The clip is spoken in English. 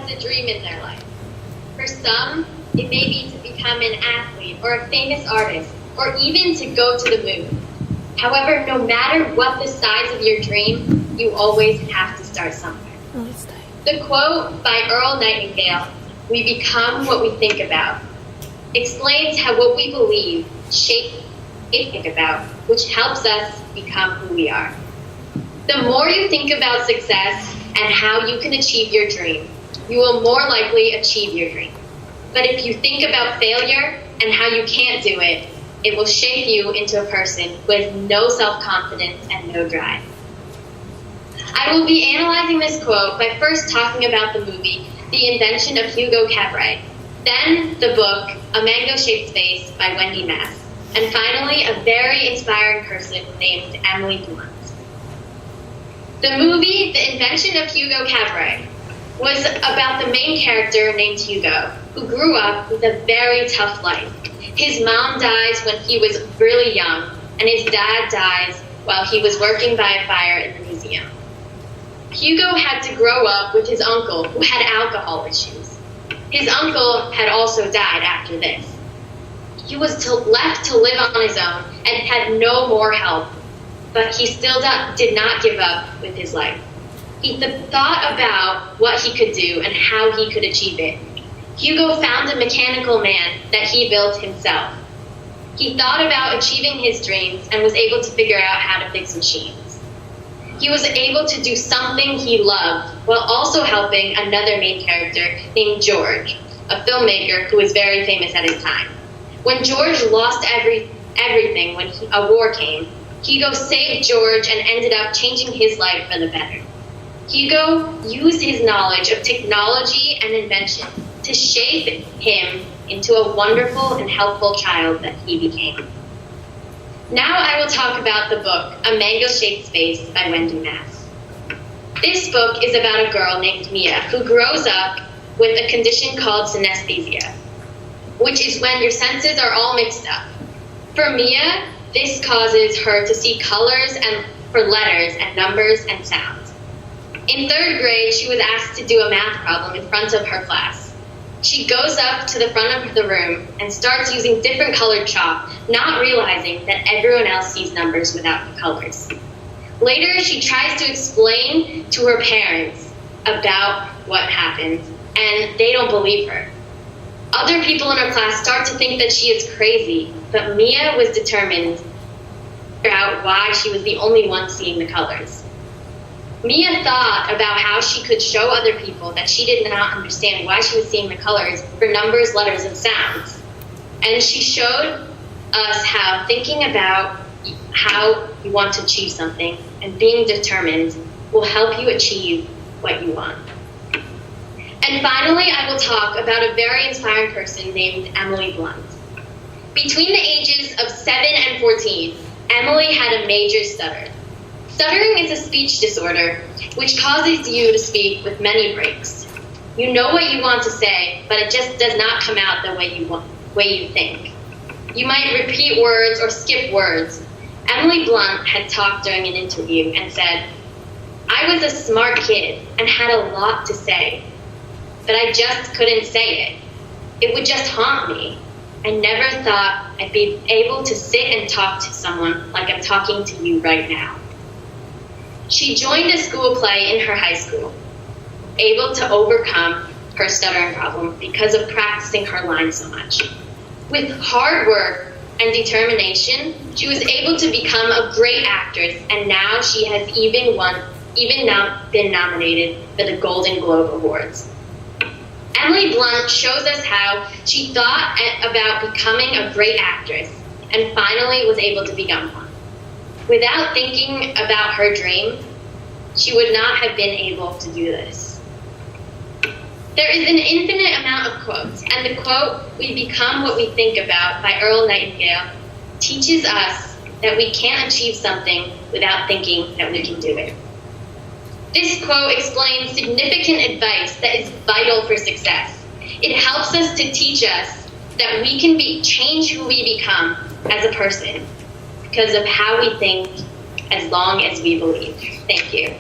has a dream in their life. For some, it may be to become an athlete or a famous artist, or even to go to the moon. However, no matter what the size of your dream, you always have to start somewhere. The quote by Earl Nightingale, "We become what we think about," explains how what we believe shapes what we think about, which helps us become who we are. The more you think about success and how you can achieve your dream, you will more likely achieve your dream. But if you think about failure and how you can't do it, it will shape you into a person with no self-confidence and no drive. I will be analyzing this quote by first talking about the movie, The Invention of Hugo Cabret, then the book, A Mango-Shaped Space by Wendy Mass, and finally a very inspiring person named Emily Blunt. The movie, The Invention of Hugo Cabret, was about the main character named Hugo, who grew up with a very tough life. His mom dies when he was really young, and his dad dies while he was working by a fire in the museum. Hugo had to grow up with his uncle, who had alcohol issues. His uncle had also died after this. He was left to live on his own and had no more help, but he still did not give up with his life. He thought about what he could do and how he could achieve it. Hugo found a mechanical man that he built himself. He thought about achieving his dreams and was able to figure out how to fix machines. He was able to do something he loved while also helping another main character named George, a filmmaker who was very famous at his time. When George lost everything when a war came, Hugo saved George and ended up changing his life for the better. Hugo used his knowledge of technology and invention to shape him into a wonderful and helpful child that he became. Now I will talk about the book, A Mango-Shaped Space by Wendy Mass. This book is about a girl named Mia who grows up with a condition called synesthesia, which is when your senses are all mixed up. For Mia, this causes her to see colors and for letters and numbers and sounds. In 3rd grade, she was asked to do a math problem in front of her class. She goes up to the front of the room and starts using different colored chalk, not realizing that everyone else sees numbers without the colors. Later, she tries to explain to her parents about what happened, and they don't believe her. Other people in her class start to think that she is crazy, but Mia was determined to figure out why she was the only one seeing the colors. Mia thought about how she could show other people that she did not understand why she was seeing the colors for numbers, letters, and sounds. And she showed us how thinking about how you want to achieve something and being determined will help you achieve what you want. And finally, I will talk about a very inspiring person named Emily Blunt. Between the ages of 7 and 14, Emily had a major stutter. Stuttering is a speech disorder which causes you to speak with many breaks. You know what you want to say, but it just does not come out the way you think. You might repeat words or skip words. Emily Blunt had talked during an interview and said, "I was a smart kid and had a lot to say, but I just couldn't say it. It would just haunt me. I never thought I'd be able to sit and talk to someone like I'm talking to you right now." She joined a school play in her high school, able to overcome her stuttering problem because of practicing her lines so much. With hard work and determination, she was able to become a great actress, and now she has even been nominated for the Golden Globe Awards. Emily Blunt shows us how she thought about becoming a great actress and finally was able to become one. Without thinking about her dream, she would not have been able to do this. There is an infinite amount of quotes, and the quote, "We become what we think about" by Earl Nightingale teaches us that we can't achieve something without thinking that we can do it. This quote explains significant advice that is vital for success. It helps us to teach us that we can change who we become as a person because of how we think, as long as we believe. Thank you.